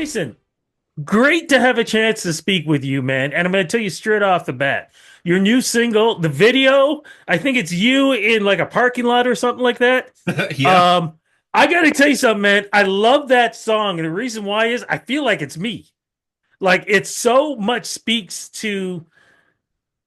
Jason, great to have a chance to speak with you, man. And I'm going to tell you straight off the bat, your new single, the video, I think it's you in like a parking lot or something like that. Yeah. Um, I got to tell you something, man. I love that song. And the reason why is I feel like it's me. Like it so much speaks to,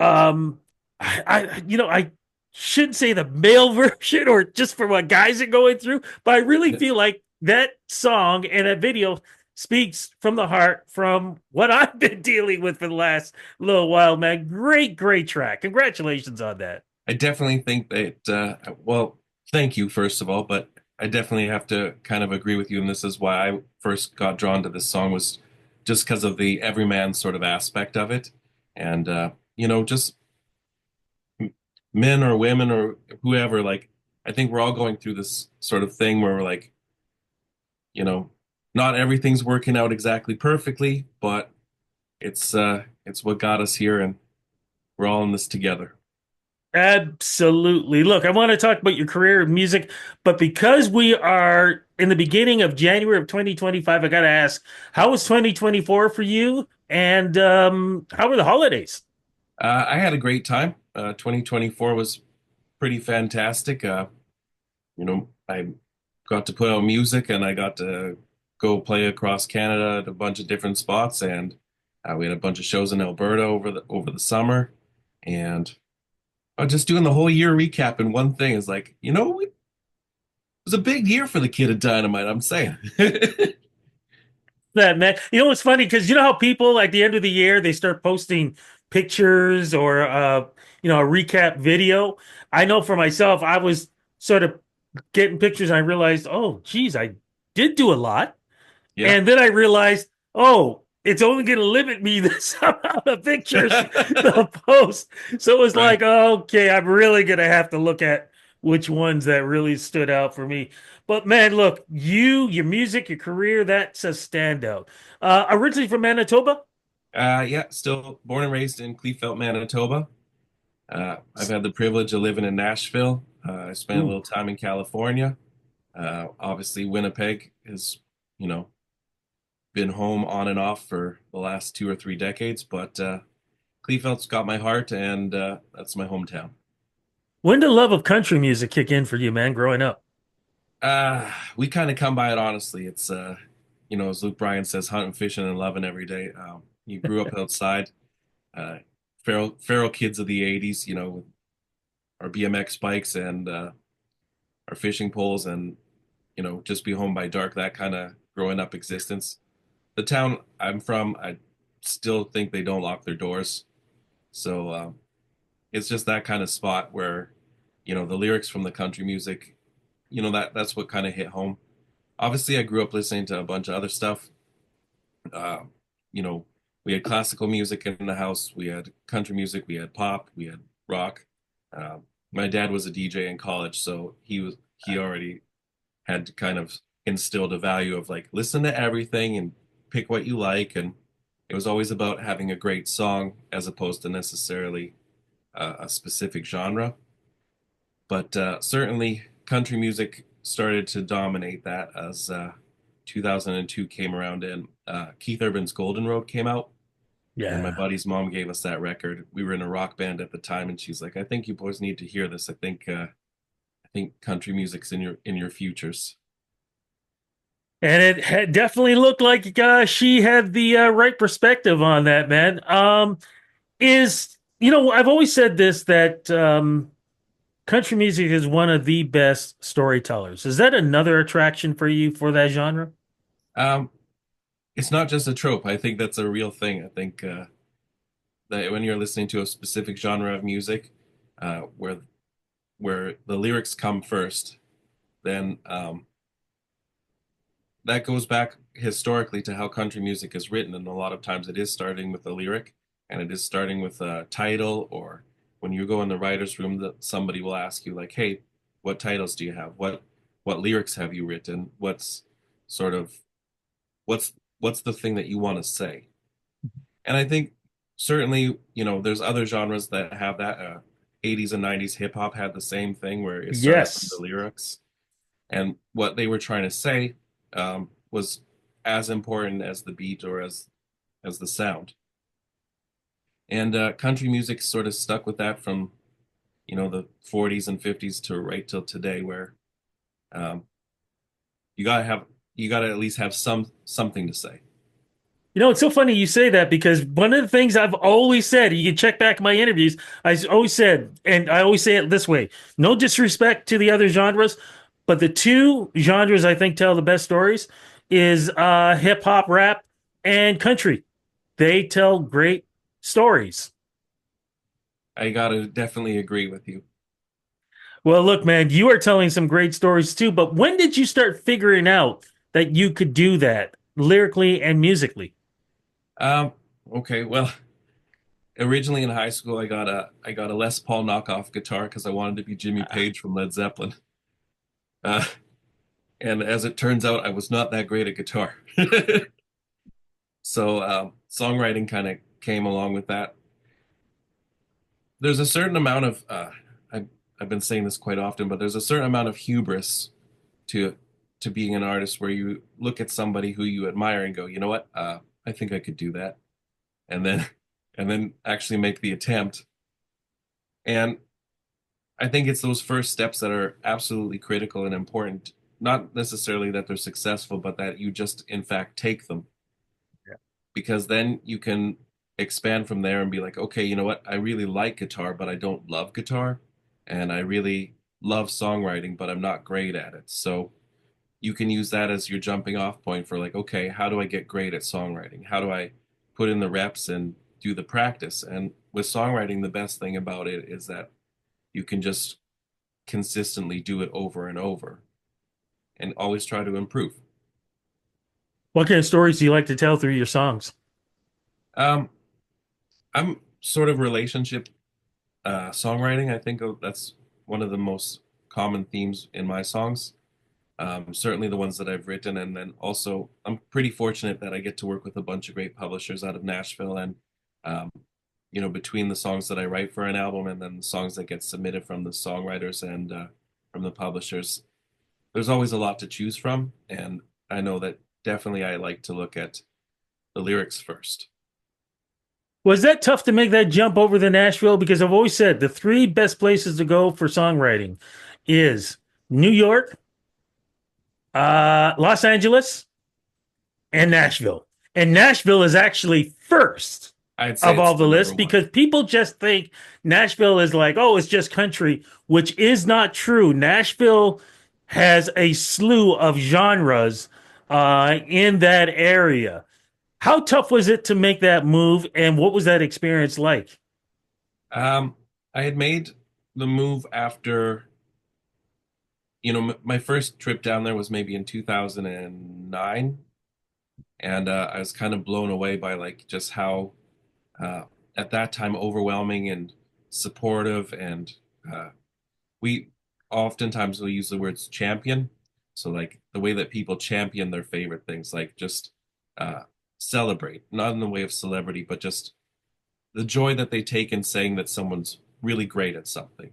um, I shouldn't say the male version or just for what guys are going through, but I really feel like that song and that video speaks from the heart from what I've been dealing with for the last little while, man. Great, great track. Congratulations on that. I definitely think that, well, thank you, first of all, but I definitely have to kind of agree with you. And this is why I first got drawn to this song was just because of the everyman sort of aspect of it. And, just men or women or whoever, like, I think we're all going through this sort of thing where we're like, you know, not everything's working out exactly perfectly, but it's what got us here and we're all in this together. Absolutely. Look, I want to talk about your career in music, but because we are in the beginning of January of 2025, I got to ask, how was 2024 for you? And how were the holidays? I had a great time. 2024 was pretty fantastic. I got to put out music and I got to go play across Canada at a bunch of different spots, and we had a bunch of shows in Alberta over the summer, and just doing the whole year recap in one thing is like, it was a big year for the kid of Dynamite. I'm saying. That man, you know what's funny? Because you know how people at the end of the year they start posting pictures or a recap video. I know for myself, I was sort of getting pictures and I realized, oh, geez, I did do a lot. Yeah. And then I realized, oh, it's only going to limit me this amount of pictures to post. So it was Right. like, okay, I'm really going to have to look at which ones that really stood out for me. But man, look, your music, your career, that's a standout. Originally from Manitoba? Yeah, still born and raised in Kleefeld, Manitoba. I've had the privilege of living in Nashville. I spent a Ooh. little time in California. Obviously, Winnipeg has, you know, been home on and off for the last 2 or 3 decades, but Kleefeld's got my heart, and that's my hometown. When did the love of country music kick in for you, man, growing up? We kind of come by it honestly. It's, as Luke Bryan says, hunting, fishing, and loving every day. You grew up outside, uh, feral kids of the 80s, with our BMX bikes and our fishing poles, and, just be home by dark, that kind of growing up existence. The town I'm from, I still think they don't lock their doors. So it's just that kind of spot where, the lyrics from the country music, that's what kind of hit home. Obviously, I grew up listening to a bunch of other stuff. Uh, you know, we had classical music in the house, we had country music, we had pop, we had rock. Uh, my dad was a DJ in college, so he already had kind of instilled a value of like listen to everything and pick what you like, and it was always about having a great song as opposed to necessarily a specific genre. But certainly, country music started to dominate that as 2002 came around and Keith Urban's Golden Road came out. And my Yeah. buddy's mom gave us that record. We were in a rock band at the time, and she's like, "I think you boys need to hear this. I think country music's in your futures." And it had definitely looked like she had the right perspective on that, man. I've always said this that country music is one of the best storytellers. Is that another attraction for you for that genre? Um, it's not just a trope. I think that's a real thing. I think that when you're listening to a specific genre of music, where the lyrics come first, then that goes back historically to how country music is written, and a lot of times it is starting with a lyric, and it is starting with a title, or when you go in the writer's room, that somebody will ask you like, "Hey, what titles do you have? What lyrics have you written? Sort of what's the thing that you want to say?" And I think certainly, there's other genres that have that. 80s and 90s hip hop had the same thing where it started from the Yes. lyrics, and what they were trying to say was as important as the beat or as the sound. And country music sort of stuck with that from the 40s and 50s to right till today, where um, you gotta have you gotta at least have something to say. You know, it's so funny you say that because one of the things I've always said, you can check back my interviews, always said, and I always say it this way, no disrespect to the other genres, but the two genres I think tell the best stories is hip hop, rap, and country. They tell great stories. I gotta definitely agree with you. Well, look, man, you are telling some great stories too, but when did you start figuring out that you could do that lyrically and musically? Um, okay, well, originally in high school, I got a Les Paul knockoff guitar because I wanted to be Jimmy Page from Led Zeppelin. Uh, and as it turns out, I was not that great at guitar. So songwriting kind of came along with that. There's a certain amount of I've been saying this quite often, but there's a certain amount of hubris to to being an artist where you look at somebody who you admire and go, you know what, I think I could do that, and then and then actually make the attempt. And I think it's those first steps that are absolutely critical and important. Not necessarily that they're successful, but that you just in fact take them, because then you can expand from there and be like, okay, you know what? I really like guitar, but I don't love guitar. And I really love songwriting, but I'm not great at it. So you can use that as your jumping off point for like, okay, how do I get great at songwriting? How do I put in the reps and do the practice? And with songwriting, the best thing about it is that you can just consistently do it over and over and always try to improve. What kind of stories do you like to tell through your songs? Um, I'm sort of relationship songwriting. I think that's one of the most common themes in my songs. Certainly the ones that I've written, and then also I'm pretty fortunate that I get to work with a bunch of great publishers out of Nashville, and um, between the songs that I write for an album and then the songs that get submitted from the songwriters and from the publishers, there's always a lot to choose from, and I know that definitely I like to look at the lyrics first. Was that tough to make that jump over to Nashville? Because I've always said the three best places to go for songwriting is New York, Los Angeles, and Nashville. And Nashville is actually first I'd say of it's all the the number lists one. because people just think Nashville is like, oh, it's just country, which is not true. Nashville has a slew of genres in that area. How tough was it to make that move, and what was that experience like? Um, I had made the move after, my first trip down there was maybe in 2009, and I was kind of blown away by like just how uh, at that time overwhelming and supportive, and uh, we oftentimes will use the words champion. So like the way that people champion their favorite things, like just uh, celebrate, not in the way of celebrity, but just the joy that they take in saying that someone's really great at something,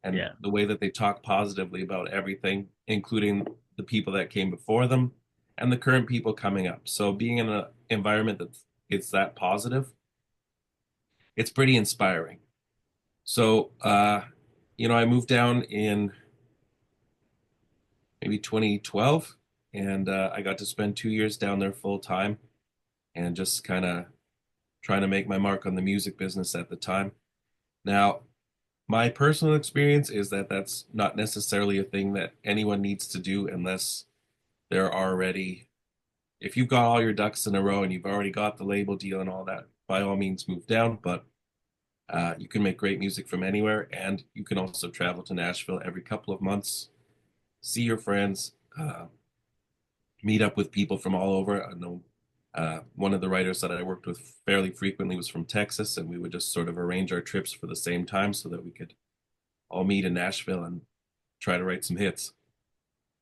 and Yeah. the way that they talk positively about everything, including the people that came before them and the current people coming up. So being in an environment that it's that positive, it's pretty inspiring. So I moved down in maybe 2012, and I got to spend 2 years down there full time and just kind of trying to make my mark on the music business at the time. Now, my personal experience is that that's not necessarily a thing that anyone needs to do unless they're already, if you've got all your ducks in a row and you've already got the label deal and all that, by all means move down. But you can make great music from anywhere, and you can also travel to Nashville every couple of months, see your friends, meet up with people from all over. I know one of the writers that I worked with fairly frequently was from Texas, and we would just sort of arrange our trips for the same time so that we could all meet in Nashville and try to write some hits.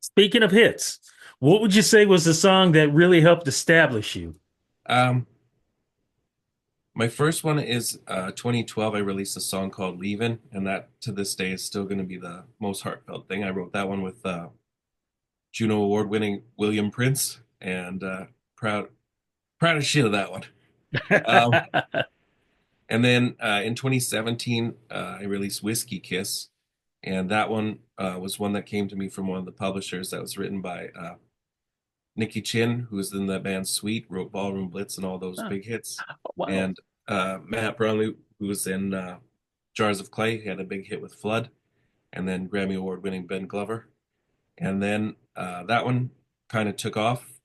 Speaking of hits, what would you say was the song that really helped establish you? Um, my first one is 2012. I released a song called "Leavin'," and that to this day is still going to be the most heartfelt thing. I wrote that one with Juno Award-winning William Prince and proud as shit of that one. Um, and then in 2017, I released Whiskey Kiss, and that one was one that came to me from one of the publishers that was written by Nicky Chin, who was in the band Sweet, wrote Ballroom Blitz and all those Oh, big hits, wow. and Matt Brownlee, who was in Jars of Clay, he had a big hit with Flood, and then Grammy Award winning Ben Glover. And then that one kind of took off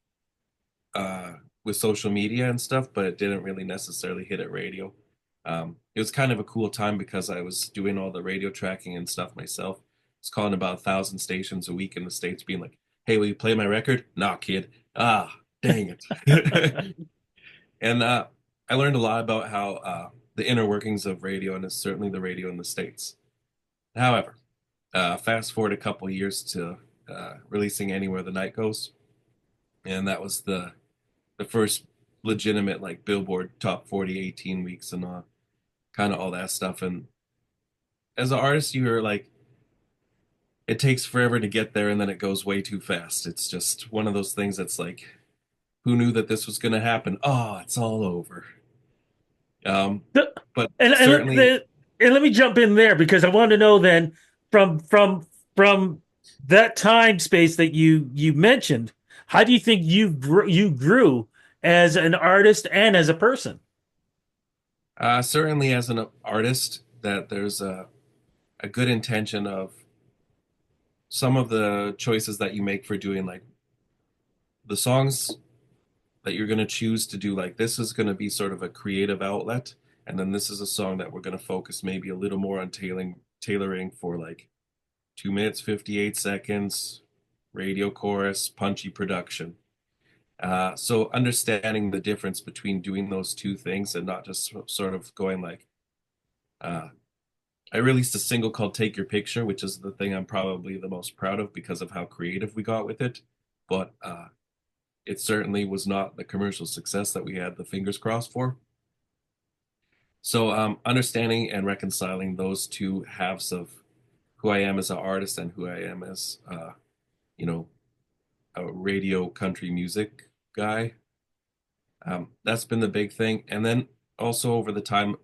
uh, with social media and stuff, but it didn't really necessarily hit at radio. It was kind of a cool time because I was doing all the radio tracking and stuff myself. I was calling about 1,000 stations a week in the States, being like, "Hey, will you play my record?" Nah, kid. Ah, dang it. And I learned a lot about how the inner workings of radio, and it's certainly the radio in the States. However, fast forward a couple years to releasing Anywhere the Night Goes, and that was the first legitimate like Billboard Top 40 18 weeks and kind of all that stuff. And as an artist, you're like, it takes forever to get there, and then it goes way too fast. It's just one of those things that's like, who knew that this was going to happen? Oh, it's all over. Um, The- but and and let, certainly, and let me jump in there because I want to know then from from that time space that you mentioned, how do you think you grew as an artist and as a person? certainly as an artist, that there's a good intention of some of the choices that you make for doing like the songs that you're going to choose to do. Like this is going to be sort of a creative outlet, and then this is a song that we're going to focus maybe a little more on tailoring for like 2 minutes 58 seconds, radio chorus, punchy production. So understanding the difference between doing those two things and not just sort of going like uh, I released a single called Take Your Picture, which is the thing I'm probably the most proud of because of how creative we got with it. But it certainly was not the commercial success that we had the fingers crossed for. So understanding and reconciling those two halves of who I am as an artist and who I am as, you know, a radio country music guy, that's been the big thing. And then also over the time,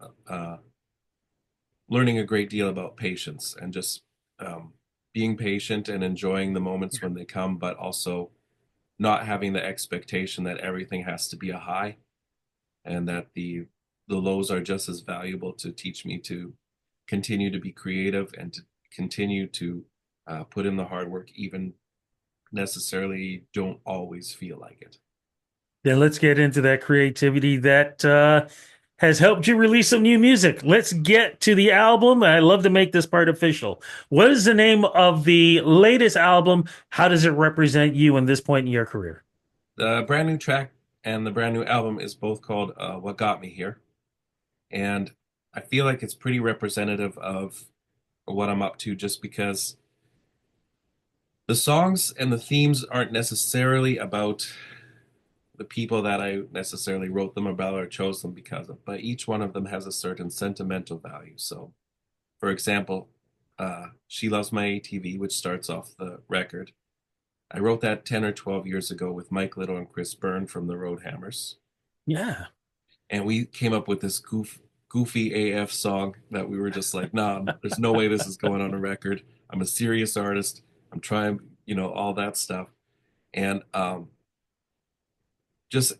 learning a great deal about patience and just being patient and enjoying the moments when they come, but also not having the expectation that everything has to be a high, and that the lows are just as valuable to teach me to continue to be creative and to continue to put in the hard work, even necessarily don't always feel like it. Then let's get into that creativity that has helped you release some new music. Let's get to the album. I love to make this part official. What is the name of the latest album? How does it represent you in this point in your career? The brand new track and the brand new album is both called What Got Me Here. And I feel like it's pretty representative of what I'm up to just because the songs and the themes aren't necessarily about the people that I necessarily wrote them about or chose them because of, but each one of them has a certain sentimental value. So, for example, She Loves My ATV, which starts off the record. I wrote that 10 or 12 years ago with Mike Little and Chris Byrne from the Roadhammers. Yeah. And we came up with this goofy AF song that we were just like, nah, there's no way this is going on a record. I'm a serious artist. I'm trying, all that stuff. And just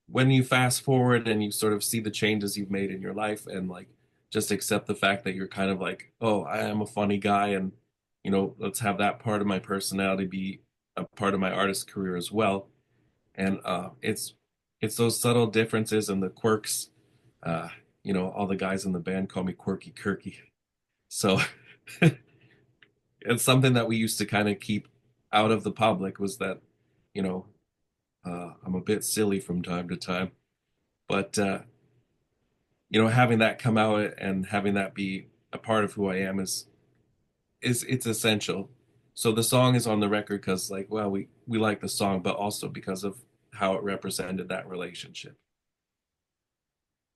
when you fast forward and you sort of see the changes you've made in your life and like just accept the fact that you're kind of like, oh, I am a funny guy, and let's have that part of my personality be a part of my artist career as well. And it's those subtle differences and the quirks. Uh, all the guys in the band call me Quirky Kirky. So it's something that we used to kind of keep out of the public, was that, you know, I'm a bit silly from time to time, but having that come out and having that be a part of who I am is it's essential. So the song is on the record because, like, well, we like the song, but also because of how it represented that relationship.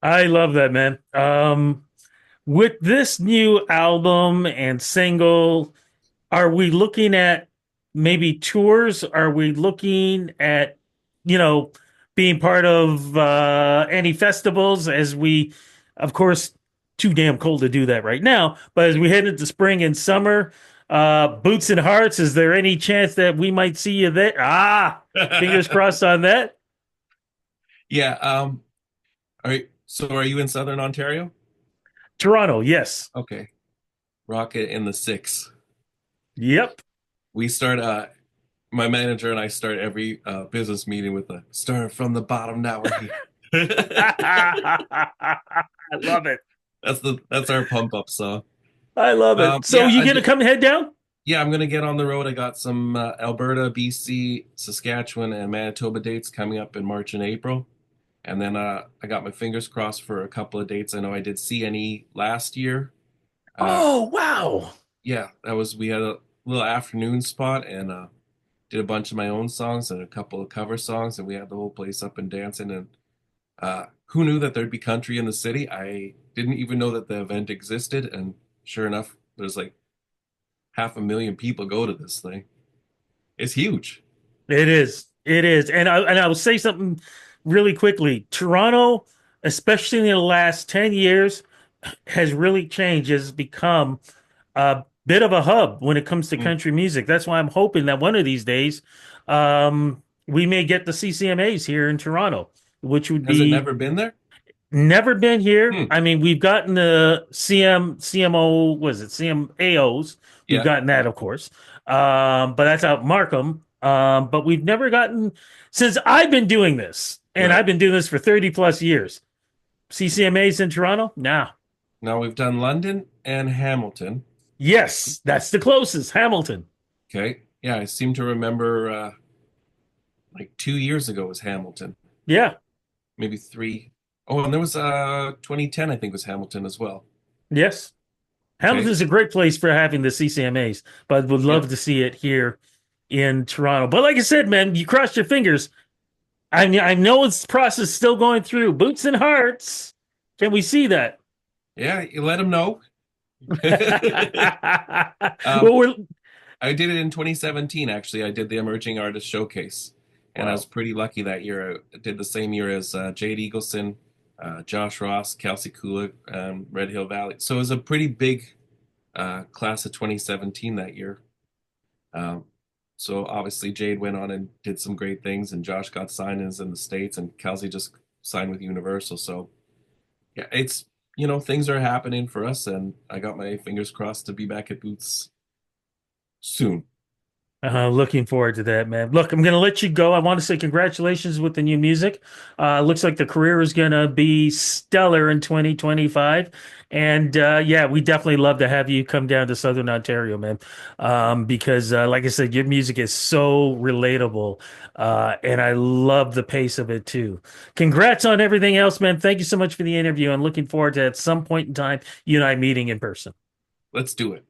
I love that, man. With this new album and single, are we looking at maybe tours? Are we looking at being part of any festivals as we, of course, too damn cold to do that right now. But as we head into spring and summer, Boots and Hearts, is there any chance that we might see you there? Fingers crossed on that. Yeah. Are you in Southern Ontario? Toronto, yes. Okay. Rocket in the six. Yep. We start my manager and I start every business meeting with a start from the bottom, now we're here. I love it. That's our pump up song. I love it. So Yeah, you gonna come head down? I'm gonna get on the road. I got some Alberta, BC, Saskatchewan, and Manitoba dates coming up in March and April. And then I got my fingers crossed for a couple of dates. I know I did CNE last year. Uh, Oh, wow. yeah, that was we had a little afternoon spot and did a bunch of my own songs and a couple of cover songs, and we had the whole place up and dancing. And who knew that there'd be country in the city? I didn't even know that the event existed, and sure enough, there's like 500,000 people go to this thing. It's huge. It is. It is. And I will say something really quickly. Toronto, especially in the last 10 years, has really changed, has become a bit of a hub when it comes to Mm. country music. That's why I'm hoping that one of these days we may get the CCMAs here in Toronto, which would Has it be never been there? never been here. Hmm. I mean, we've gotten the CMO, was it CMAOs? We've Yeah, gotten that, of course. But that's out Markham. But we've never gotten, since I've been doing this, and right. I've been doing this for 30 plus years. CCMAs in Toronto? Nah. Now we've done London and Hamilton. Yes, that's the closest. Hamilton. Okay. Yeah, I seem to remember like 2 years ago was Hamilton. Yeah. Maybe three. Oh, and there was 2010, I think, was Hamilton as well. Yes. Okay. Hamilton's a great place for having the CCMAs, but would Yep. love to see it here in Toronto. But like I said, man, you crossed your fingers. I mean, I know it's process still going through. Boots and Hearts. Can we see that? Yeah, you let them know. Well, Um, we're I did it in 2017, actually. I did the Emerging Artist Showcase, and I was wow. pretty lucky that year. I did the same year as Jade Eagleson, Josh Ross, Kelsey Kulik, Red Hill Valley. So it was a pretty big class of 2017 that year. Um, so obviously Jade went on and did some great things, and Josh got signings in the States, and Kelsey just signed with Universal. So yeah, it's things are happening for us, and I got my fingers crossed to be back at Boots soon. Looking forward to that, man. Look, I'm going to let you go. I want to say congratulations with the new music. Looks like the career is going to be stellar in 2025. And yeah, we definitely love to have you come down to Southern Ontario, man. Because like I said, your music is so relatable. And I love the pace of it too. Congrats on everything else, man. Thank you so much for the interview. I'm looking forward to at some point in time, you and I meeting in person. Let's do it.